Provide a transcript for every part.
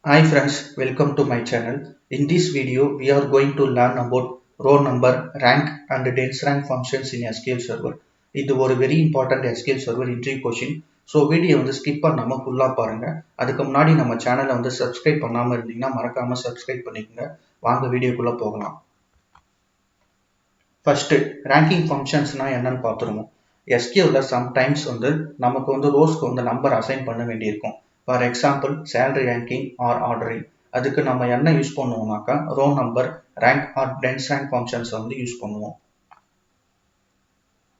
Hi friends, welcome to my channel. In this video, we are going to learn about row number, rank and dense rank functions in SQL Server. இது ஒரு very important SQL Server interview question. So video வந்து skip பண்ணாமல் ஃபுல்லாக பாருங்கள். அதுக்கு முன்னாடி நம்ம சேனலை வந்து சப்ஸ்கிரைப் பண்ணாமல் இருந்தீங்கன்னா மறக்காமல் சப்ஸ்கிரைப் பண்ணிக்கோங்க. வாங்க வீடியோக்குள்ளே போகலாம். ஃபர்ஸ்ட் ரேங்கிங் ஃபங்க்ஷன்ஸ்னா என்னன்னு பார்த்துருவோம். SQLல சம்டைம்ஸ் வந்து நமக்கு வந்து ரோஸ்க்கு வந்து நம்பர் அசைன் பண்ண வேண்டியிருக்கும். For example salary ranking or ordering. அதுக்கு நம்ம என்ன யூஸ் பண்ணுவோம்னாக்கா row number, rank or dense rank ஃபங்க்ஷன்ஸை வந்து யூஸ் பண்ணுவோம்.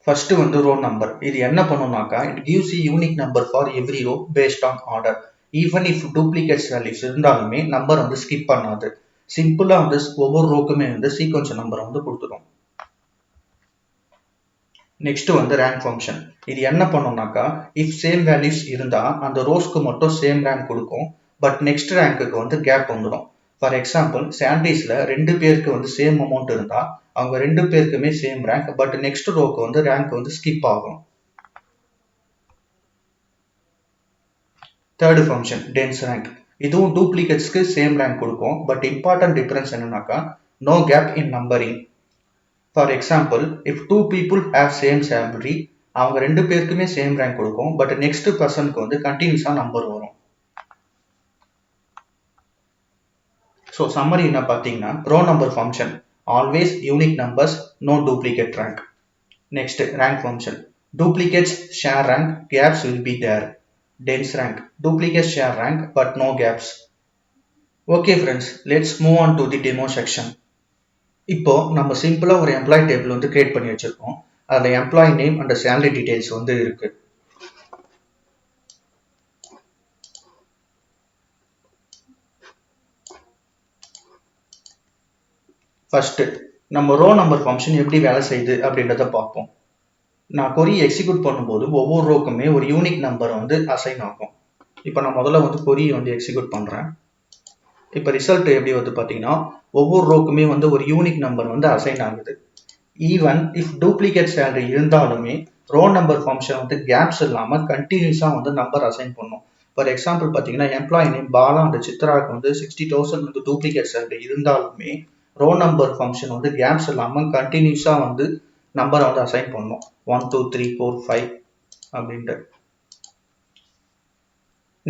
ஃபர்ஸ்ட் வந்து ரோ நம்பர். இது என்ன பண்ணுனாக்கா it gives unique number for every row based on order. Even if duplicates values இருந்தாலுமே நம்பர் வந்து ஸ்கிப் பண்ணாது. சிம்பிளாக வந்து ஒவ்வொரு ரோக்குமே வந்து சீக்வன்ஸ் நம்பரை வந்து கொடுத்துரும். நெக்ஸ்ட் வந்து ரேங்க் ஃபங்க்ஷன். இது என்ன பண்ணும்னாக்கா இஃப் சேம் வேல்யூஸ் இருந்தா அந்த ரோஸ்க்கு மட்டும் சேம் ரேங்க் கொடுக்கும். பட் நெக்ஸ்ட் ரேங்க்குக்கு வந்து கேப் வந்துடும். ஃபார் எக்ஸாம்பிள் சாலரிஸ்ல 2 பேருக்கு வந்து சேம் அமௌண்ட் இருந்தா அவங்க 2 பேருக்குமே சேம் ரேங்க். பட் நெக்ஸ்ட் ரோக்கு வந்து ரேங்க் வந்து ஸ்கிப் ஆகும். Third function dense rank. இதுவும் டூப்ளிகேட்ஸ்க்கு சேம் ரேங்க் கொடுக்கும். பட் இம்பார்ட்டன்ட் டிஃபரன்ஸ் என்னன்னாக்கா no gap in numbering. For example if 2 people have same salary அவங்க 2 பேருக்குமே சேம் ரேங்க் கொடுக்கும். பட் நெக்ஸ்ட் பர்சனுக்கு வந்து கண்டினியூஸா நம்பர் வரும். ஸோ சம்மரி என்ன பார்த்தீங்கன்னா row number function always unique numbers, no duplicate rank. Next rank function duplicates share rank, gaps will be there. Dense rank duplicates share rank but no gaps. Okay friends, let's move on to the demo section. இப்போ நம்ம சிம்பிளா ஒரு employee table வந்து create பண்ணி வச்சிருக்கோம். அதுல employee name and salary details வந்து இருக்கு. ஃபர்ஸ்ட் நம்ம ரோ நம்பர் ஃபங்க்ஷன் எப்படி வேலை செய்யுது அப்படின்றத பார்ப்போம். நான் கொரி எக்ஸிக்யூட் பண்ணும்போது ஒவ்வொரு ரோக்குமே ஒரு யூனிக் நம்பர் வந்து அசைன் ஆகும். இப்போ நான் முதல்ல வந்து கொரியை வந்து எக்ஸிக்யூட் பண்றேன். இப்போ ரிசல்ட் எப்படி வந்து பார்த்தீங்கன்னா ஒவ்வொரு ரோக்குமே வந்து ஒரு யூனிக் நம்பர் வந்து அசைன் ஆகுது. ஈவன் இஃப் டூப்ளிகேட் சேலரி இருந்தாலுமே ரோ நம்பர் ஃபங்க்ஷன் வந்து கேப்ஸ் இல்லாமல் கண்டினியூஸாக வந்து நம்பர் அசைன் பண்ணும். ஃபார் எக்ஸாம்பிள் பார்த்தீங்கன்னா எம்ப்ளாயி நேம் பாலா அண்ட் சித்ராவுக்கு வந்து 60,000 வந்து டூப்ளிகேட் சேலரி இருந்தாலுமே ரோ நம்பர் ஃபங்க்ஷன் வந்து கேப்ஸ் இல்லாமல் கண்டினியூஸாக வந்து நம்பரை வந்து அசைன் பண்ணும். 1 2 3 4 5 அப்படின்ட்டு.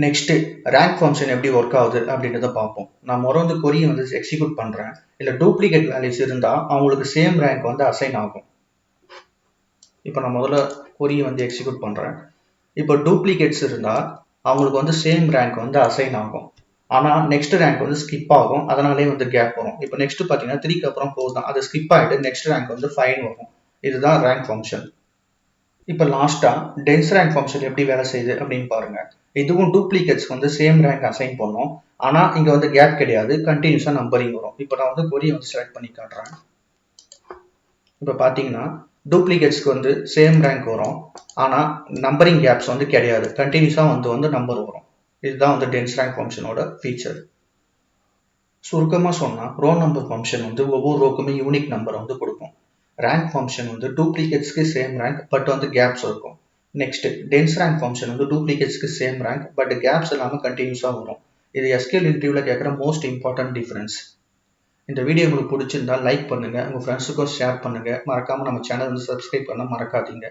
நெக்ஸ்ட் ரேங்க் ஃபங்க்ஷன் எப்படி ஒர்க் ஆகுது அப்படின்றத பார்ப்போம். நான் வந்து கொரியை வந்து எக்ஸிக்யூட் பண்றேன். இல்லை டூப்ளிகேட் வேல்யூஸ் இருந்தால் அவங்களுக்கு சேம் ரேங்க் வந்து அசைன் ஆகும். இப்போ நான் முதல்ல கொரியை வந்து எக்ஸிக்யூட் பண்றேன். இப்போ டூப்ளிகேட்ஸ் இருந்தால் அவங்களுக்கு வந்து சேம் ரேங்க் வந்து அசைன் ஆகும். ஆனால் நெக்ஸ்ட் ரேங்க் வந்து ஸ்கிப் ஆகும். அதனாலே வந்து கேப் வரும். இப்போ நெக்ஸ்ட் பார்த்தீங்கன்னா 3க்கு அப்புறம் 4 தான். அது ஸ்கிப் ஆகிட்டு நெக்ஸ்ட் ரேங்க் வந்து 5 வரும். இதுதான் ரேங்க் ஃபங்க்ஷன். இப்போ லாஸ்டா டென்ஸ் ரேங்க் ஃபங்க்ஷன் எப்படி வேலை செய்யுது அப்படின்னு பாருங்க. இதுவும் டூப்ளிகேட்ஸ் வந்து சேம் ரேங்க் அசைன் பண்ணும். ஆனா இங்க வந்து கேப் கிடையாது, கண்டினியூஸா நம்பரிங் வரும். இப்போ நான் வந்து கொரியை வந்து செலக்ட் பண்ணி காட்டுறேன். இப்போ பாத்தீங்கன்னா டூப்ளிகேட்ஸ்க்கு வந்து சேம் ரேங்க் வரும். ஆனா நம்பரிங் கேப்ஸ் வந்து கிடையாது, கண்டினியூஸா வந்து நம்பர் வரும். இதுதான் வந்து டென்ஸ் ரேங்க் ஃபங்க்ஷனோட ஃபீச்சர். சுருக்கமா சொன்னா ரோ நம்பர் ஃபங்க்ஷன் வந்து ஒவ்வொரு ரோக்குமே யூனிக் நம்பர் வந்து கொடுக்கும். ரேங்க் ஃபங்க்ஷன் வந்து டூப்ளிகேட்ஸ்க்கு சேம் ரேங்க் பட் வந்து கேப்ஸ் இருக்கும். நெக்ஸ்ட் டென்ஸ் ரேங்க் ஃபங்க்ஷன் வந்து டூப்ளிகேட்ஸ்க்கு சேம் ரேங்க் பட் கேப்ஸ் இல்லாமல் கண்டினியூஸாக வரும். இது SQL இன்டர்வியூவில் கேட்குற மோஸ்ட் இம்பார்ட்டன்ட் டிஃபரன்ஸ். இந்த வீடியோ உங்களுக்கு பிடிச்சிருந்தா லைக் பண்ணுங்க, உங்க ஃப்ரெண்ட்ஸுக்கும் ஷேர் பண்ணுங்க. மறக்காம நம்ம சேனல் வந்து சப்ஸ்கிரைப் பண்ண மறக்காதீங்க.